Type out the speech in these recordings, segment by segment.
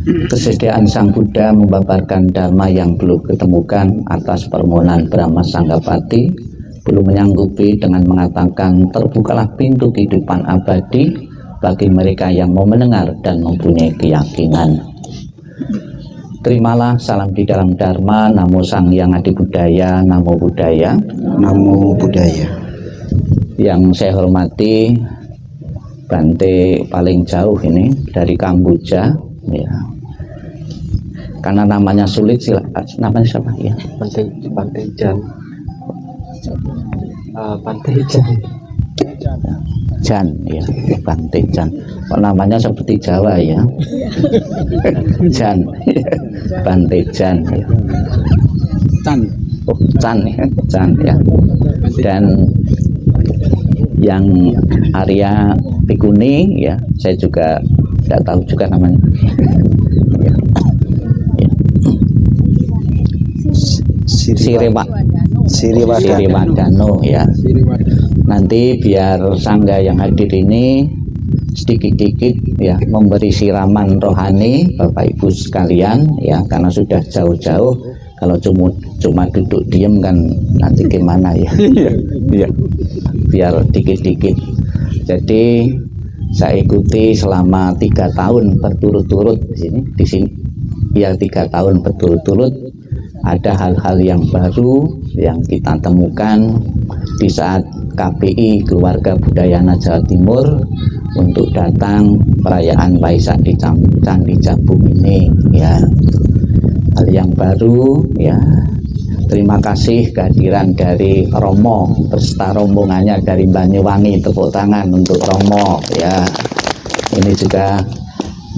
Kesediaan Sang Buddha membabarkan dharma yang belum ketemukan atas permohonan Brahma Sanggapati belum menyanggupi dengan mengatakan terbukalah pintu kehidupan abadi bagi mereka yang mau mendengar dan mempunyai keyakinan. Terimalah salam di dalam Dharma, Namo Sang Hyang Adi Budaya, Namo Buddhaya. Namo Buddhaya. Yang saya hormati Bante paling jauh ini dari Kamboja, ya. Karena namanya sulit, namanya siapa ya? Bante Jan. Bante Jan. Jan, ya, Bante Jan. Kok namanya seperti Jawa ya? Jan, Bante Jan. Ya. Chan. Oh, Chan, ya, Chan ya. Dan yang Arya Pikuni, ya, saya juga tidak tahu juga namanya. Ya. Ya. Siriwadano, ya. Nanti biar sangga yang hadir ini sedikit-sedikit ya memberi siraman rohani Bapak Ibu sekalian, ya, karena sudah jauh-jauh. Kalau cuma duduk diem kan nanti gimana ya? Ya. Biar dikit-dikit. Jadi saya ikuti selama 3 tahun berturut-turut di sini. Ya, 3 tahun berturut-turut. Ada hal-hal yang baru yang kita temukan di saat KPI Keluarga Budayana Jawa Timur untuk datang perayaan Waisak di Candi Jabung ini, ya. Hal yang baru, ya. Terima kasih kehadiran dari Romo beserta rombongannya dari Banyuwangi. Tepuk tangan untuk Romo, ya. Ini juga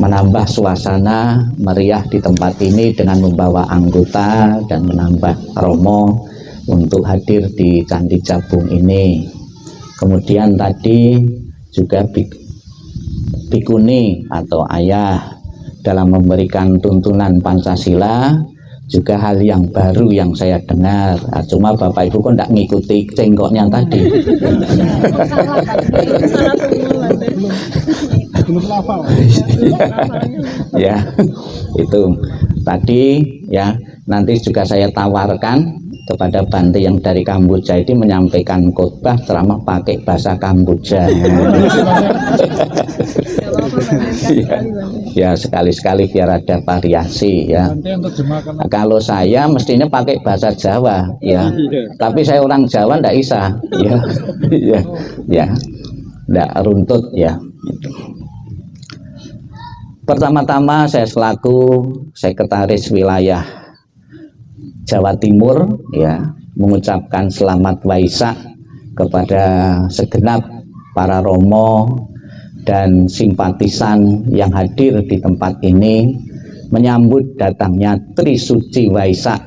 menambah suasana meriah di tempat ini dengan membawa anggota dan menambah Romo untuk hadir di Candi Jabung ini. Kemudian tadi juga Bikuni atau ayah dalam memberikan tuntunan Pancasila, juga hal yang baru yang saya dengar. Nah, cuma Bapak Ibu kok tidak ngikuti cengkoknya tadi. Ya, itu tadi, ya. Nanti juga saya tawarkan kepada Bante yang dari Kamboja ini menyampaikan khotbah ceramah pakai bahasa Kamboja. Ya, sekali-sekali biar ada variasi, ya. Nah, kalau saya mestinya pakai bahasa Jawa, ya. Tapi saya orang Jawa ndak bisa, ya. Ya, ya. Ndak runtut, ya. Pertama-tama saya selaku Sekretaris Wilayah Jawa Timur, ya, mengucapkan selamat Waisak kepada segenap para romo dan simpatisan yang hadir di tempat ini menyambut datangnya Trisuci Waisak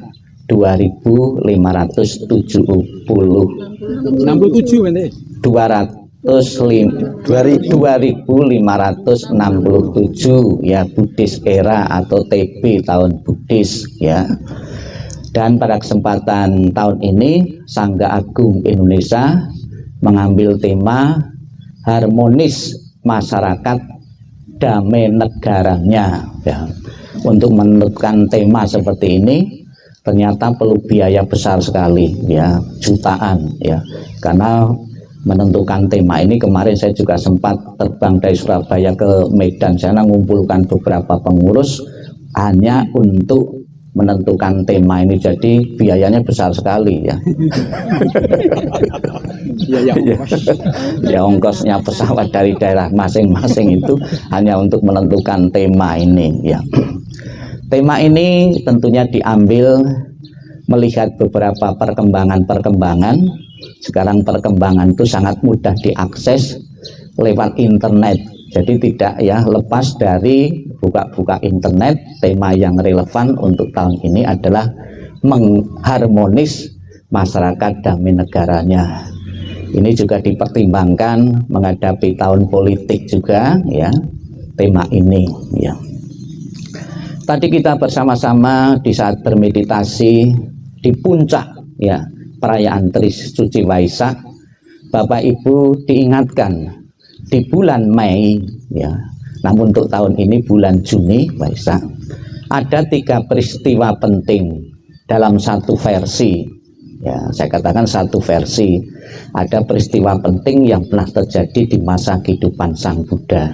2567 ya, Buddhis era atau TB tahun Buddhis, ya. Dan pada kesempatan tahun ini Sangga Agung Indonesia mengambil tema harmonis masyarakat damai negaranya, ya. Untuk menentukan tema seperti ini ternyata perlu biaya besar sekali, ya, jutaan, ya. Karena menentukan tema ini kemarin saya juga sempat terbang dari Surabaya ke Medan sana mengumpulkan beberapa pengurus hanya untuk menentukan tema ini, jadi biayanya besar sekali, ya. Ya, ongkosnya pesawat dari daerah masing-masing itu hanya untuk menentukan tema ini, ya. Tema ini tentunya diambil melihat beberapa perkembangan. Sekarang perkembangan itu sangat mudah diakses lewat internet. Jadi tidak, ya, lepas dari buka-buka internet. Tema yang relevan untuk tahun ini adalah mengharmonis masyarakat damai negaranya. Ini juga dipertimbangkan menghadapi tahun politik juga, ya, tema ini, ya. Tadi kita bersama-sama di saat bermeditasi di puncak, ya, perayaan Trisuci Waisak, Bapak Ibu diingatkan di bulan Mei, ya, Namun untuk tahun ini bulan Juni Waisak, ada 3 peristiwa penting dalam satu versi. Ya, saya katakan satu versi. Ada peristiwa penting yang pernah terjadi di masa kehidupan Sang Buddha.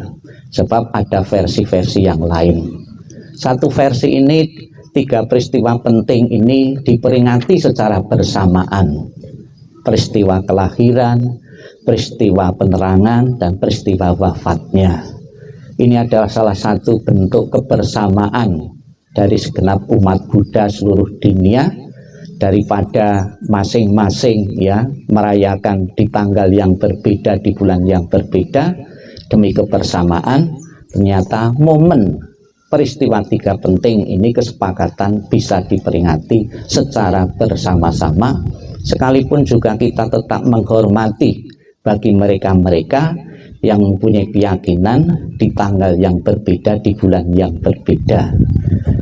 Sebab ada versi-versi yang lain. Satu versi ini, 3 peristiwa penting ini diperingati secara bersamaan. Peristiwa kelahiran, peristiwa penerangan, dan peristiwa wafatnya. Ini adalah salah satu bentuk kebersamaan dari segenap umat Buddha seluruh dunia, daripada masing-masing ya merayakan di tanggal yang berbeda, di bulan yang berbeda. Demi kebersamaan, ternyata momen peristiwa 3 penting ini kesepakatan bisa diperingati secara bersama-sama, sekalipun juga kita tetap menghormati bagi mereka-mereka yang mempunyai keyakinan di tanggal yang berbeda, di bulan yang berbeda.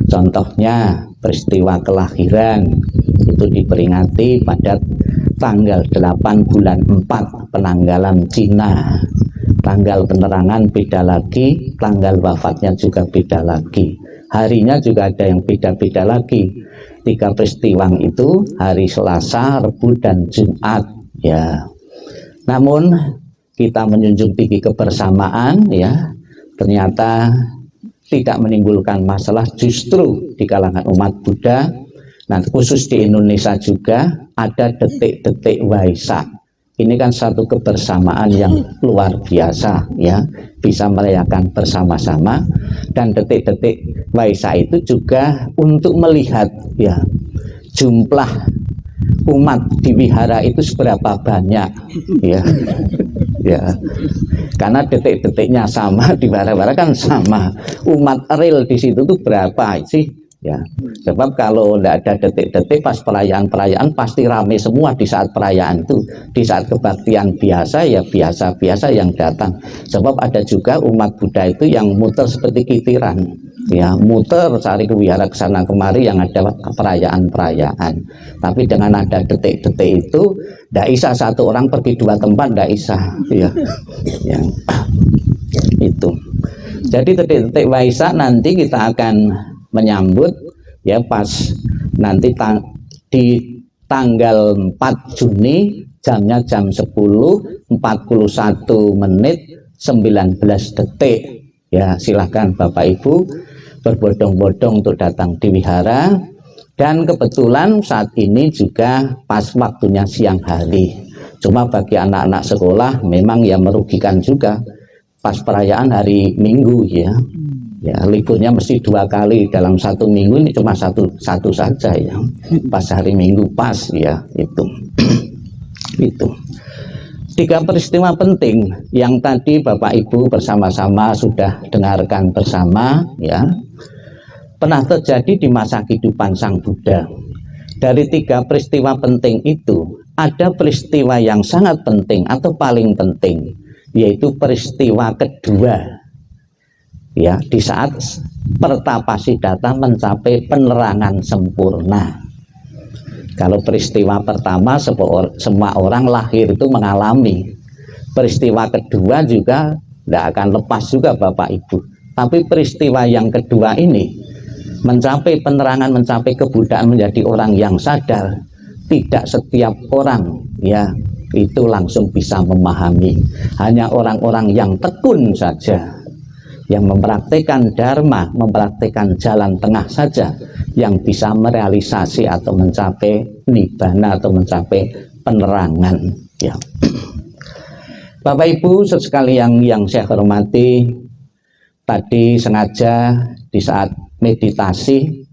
Contohnya peristiwa kelahiran itu diperingati pada tanggal 8 bulan 4 penanggalan Cina. Tanggal penerangan beda lagi, tanggal wafatnya juga beda lagi. Harinya juga ada yang beda-beda lagi. 3 peristiwa itu hari Selasa, Rabu, dan Jumat ya. Namun kita menjunjung tinggi kebersamaan ya, ternyata tidak menimbulkan masalah justru di kalangan umat Buddha. Nah, khusus di Indonesia juga ada detik-detik Waisak. Ini kan satu kebersamaan yang luar biasa ya, bisa merayakan bersama-sama. Dan detik-detik Waisak itu juga untuk melihat ya jumlah umat di wihara itu seberapa banyak ya. Ya, karena detik-detiknya sama, di wihara-wihara kan sama. Umat real di situ tuh berapa sih? Ya, sebab kalau tidak ada detik-detik pas perayaan-perayaan pasti ramai semua di saat perayaan itu. Di saat kebaktian biasa ya biasa-biasa yang datang. Sebab ada juga umat Buddha itu yang muter seperti kitiran. Ya, muter cari ke wihara ke sana kemari yang ada perayaan-perayaan. Tapi dengan ada detik-detik itu, tidak bisa satu orang pergi 2 tempat, tidak bisa. Ya, ya, itu. Jadi detik-detik Waisak nanti kita akan menyambut ya pas nanti di tanggal 4 Juni jamnya jam 10.41 menit 19 detik. Ya, silahkan Bapak Ibu berbondong-bondong untuk datang di wihara. Dan kebetulan saat ini juga pas waktunya siang hari. Cuma bagi anak-anak sekolah memang ya merugikan juga pas perayaan hari Minggu ya. Ya, liburnya mesti 2 kali dalam 1 minggu, ini cuma satu saja ya. Pas hari Minggu pas ya itu. Itu. 3 peristiwa penting yang tadi Bapak Ibu bersama-sama sudah dengarkan bersama ya, pernah terjadi di masa kehidupan Sang Buddha. Dari 3 peristiwa penting itu ada peristiwa yang sangat penting atau paling penting, yaitu peristiwa kedua ya, di saat pertapa Siddhartha mencapai penerangan sempurna. Kalau peristiwa pertama semua orang lahir itu mengalami. Peristiwa kedua juga tidak akan lepas juga Bapak Ibu. Tapi peristiwa yang kedua ini, mencapai penerangan, mencapai kebudayaan, menjadi orang yang sadar, tidak setiap orang ya itu langsung bisa memahami. Hanya orang-orang yang tekun saja, yang mempraktikkan dharma, mempraktikkan jalan tengah saja, yang bisa merealisasi atau mencapai nibbana atau mencapai penerangan ya. Bapak Ibu sekalian yang saya hormati, tadi sengaja di saat meditasi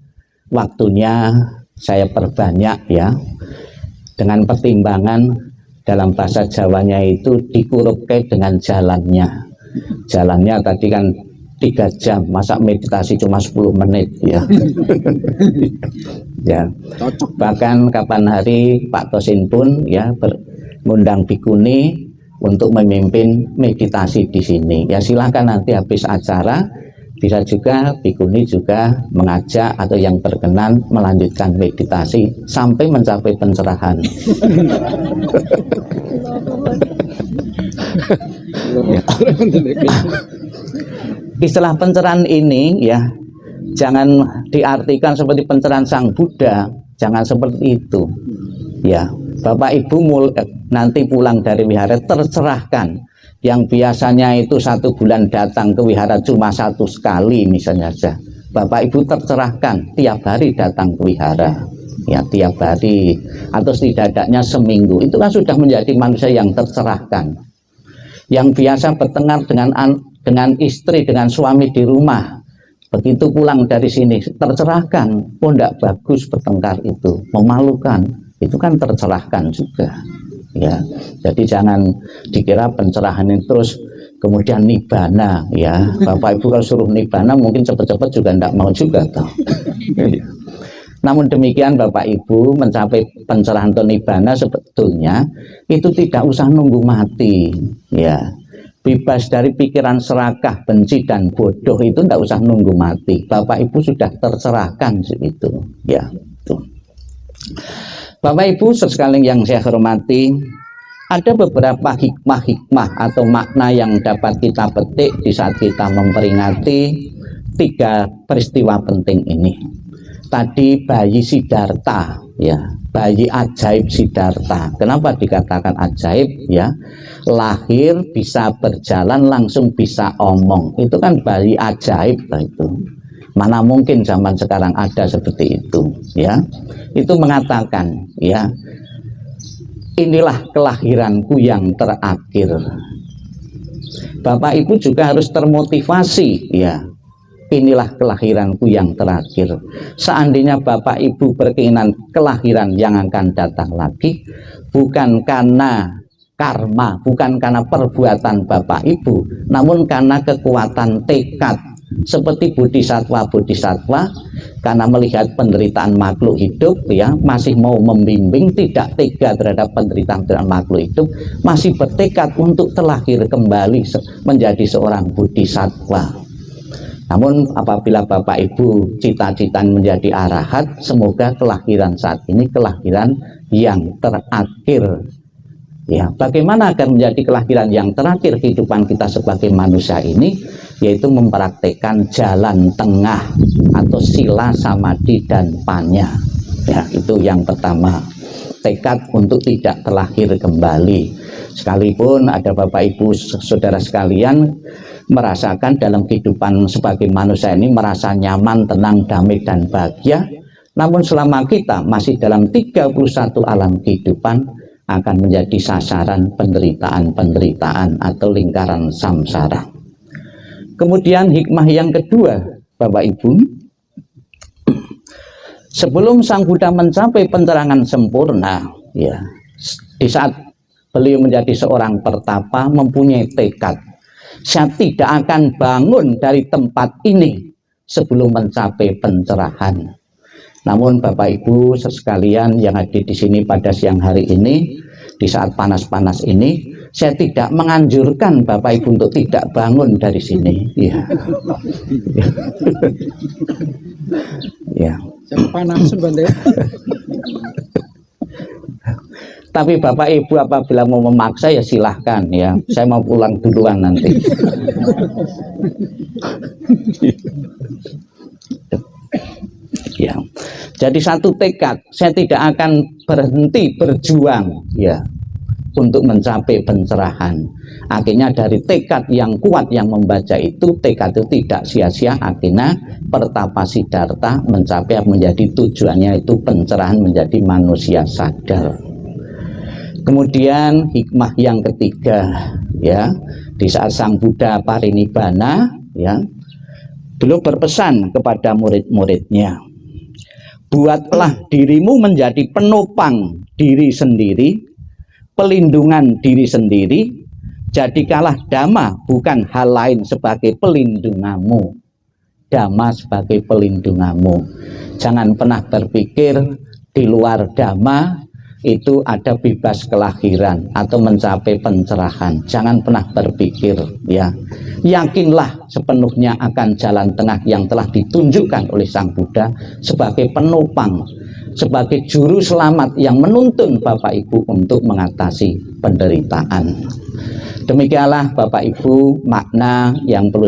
waktunya saya perbanyak ya, dengan pertimbangan dalam bahasa Jawanya itu dikurupkan dengan jalannya. Jalannya tadi kan 3 jam, masa meditasi cuma 10 menit ya. Ya. Bahkan kapan hari Pak Tosin pun ya mengundang bikuni untuk memimpin meditasi di sini. Ya silakan nanti habis acara bisa juga bikuni juga mengajak atau yang berkenan melanjutkan meditasi sampai mencapai pencerahan. Ya. istilah pencerahan ini ya jangan diartikan seperti pencerahan Sang Buddha, jangan seperti itu. Ya, Bapak Ibu nanti pulang dari wihara tercerahkan. Yang biasanya itu 1 bulan datang ke wihara cuma 1 kali misalnya saja. Bapak Ibu tercerahkan tiap hari datang ke wihara. Ya, tiap hari atau setidaknya seminggu. Itu kan sudah menjadi manusia yang tercerahkan. Yang biasa bertengkar dengan istri, dengan suami di rumah. Begitu pulang dari sini tercerahkan. Oh, tidak bagus bertengkar itu, memalukan. Itu kan tercerahkan juga. Ya, jadi jangan dikira pencerahan itu terus kemudian nibana ya. Bapak Ibu kalau suruh nibana mungkin cepat-cepat juga tidak mau juga toh. Namun demikian Bapak Ibu mencapai pencerahan atau nibana sebetulnya itu tidak usah nunggu mati ya. Bebas dari pikiran serakah, benci dan bodoh itu tidak usah nunggu mati. Bapak Ibu sudah tercerahkan itu ya. Tuh. Bapak Ibu sekalian yang saya hormati, ada beberapa hikmah-hikmah atau makna yang dapat kita petik di saat kita memperingati 3 peristiwa penting ini. Tadi bayi Siddhartha ya, bayi ajaib Siddhartha. Kenapa dikatakan ajaib ya? Lahir bisa berjalan langsung bisa omong. Itu kan bayi ajaib itu. Mana mungkin zaman sekarang ada seperti itu ya. Itu mengatakan ya, inilah kelahiranku yang terakhir. Bapak Ibu juga harus termotivasi ya. Inilah kelahiranku yang terakhir. Seandainya Bapak Ibu berkeinginan kelahiran yang akan datang lagi, bukan karena karma, bukan karena perbuatan Bapak Ibu, namun karena kekuatan tekad. Seperti bodhisatwa karena melihat penderitaan makhluk hidup ya, masih mau membimbing, tidak tega terhadap penderitaan makhluk hidup, masih bertekad untuk terlahir kembali menjadi seorang bodhisatwa. Namun apabila Bapak Ibu cita-cita menjadi arahat, semoga kelahiran saat ini kelahiran yang terakhir. Ya, bagaimana agar menjadi kelahiran yang terakhir kehidupan kita sebagai manusia ini, yaitu mempraktekkan jalan tengah atau sila, samadhi dan panya. Ya, itu yang pertama. Tekad untuk tidak terlahir kembali. Sekalipun ada Bapak Ibu saudara sekalian merasakan dalam kehidupan sebagai manusia ini merasa nyaman, tenang, damai dan bahagia, namun selama kita masih dalam 31 alam kehidupan akan menjadi sasaran penderitaan-penderitaan atau lingkaran samsara. Kemudian hikmah yang kedua, Bapak Ibu, sebelum Sang Buddha mencapai penerangan sempurna, ya, di saat beliau menjadi seorang pertapa mempunyai tekad, saya tidak akan bangun dari tempat ini sebelum mencapai pencerahan. Namun Bapak Ibu sekalian yang hadir di sini pada siang hari ini, di saat panas-panas ini, saya tidak menganjurkan Bapak Ibu untuk tidak bangun dari sini. Ya. Ya. Panas sebenarnya. Tapi Bapak Ibu apabila mau memaksa ya silahkan ya. Saya mau pulang duluan nanti. Ya. Jadi satu tekad, saya tidak akan berhenti berjuang ya untuk mencapai pencerahan. Akhirnya dari tekad yang kuat yang membaca itu, tekad itu tidak sia-sia, akhirnya pertapa Siddhartha mencapai menjadi tujuannya itu pencerahan, menjadi manusia sadar. Kemudian hikmah yang ketiga ya, di saat Sang Buddha parinibbana ya, beliau berpesan kepada murid-muridnya, buatlah dirimu menjadi penopang diri sendiri, pelindungan diri sendiri, jadikanlah Dhamma bukan hal lain sebagai pelindunganmu, Dhamma sebagai pelindunganmu. Jangan pernah berpikir di luar Dhamma itu ada bebas kelahiran atau mencapai pencerahan. Jangan pernah berpikir ya. Yakinlah sepenuhnya akan jalan tengah yang telah ditunjukkan oleh Sang Buddha sebagai penopang, sebagai juru selamat yang menuntun Bapak Ibu untuk mengatasi penderitaan. Demikianlah Bapak Ibu makna yang perlu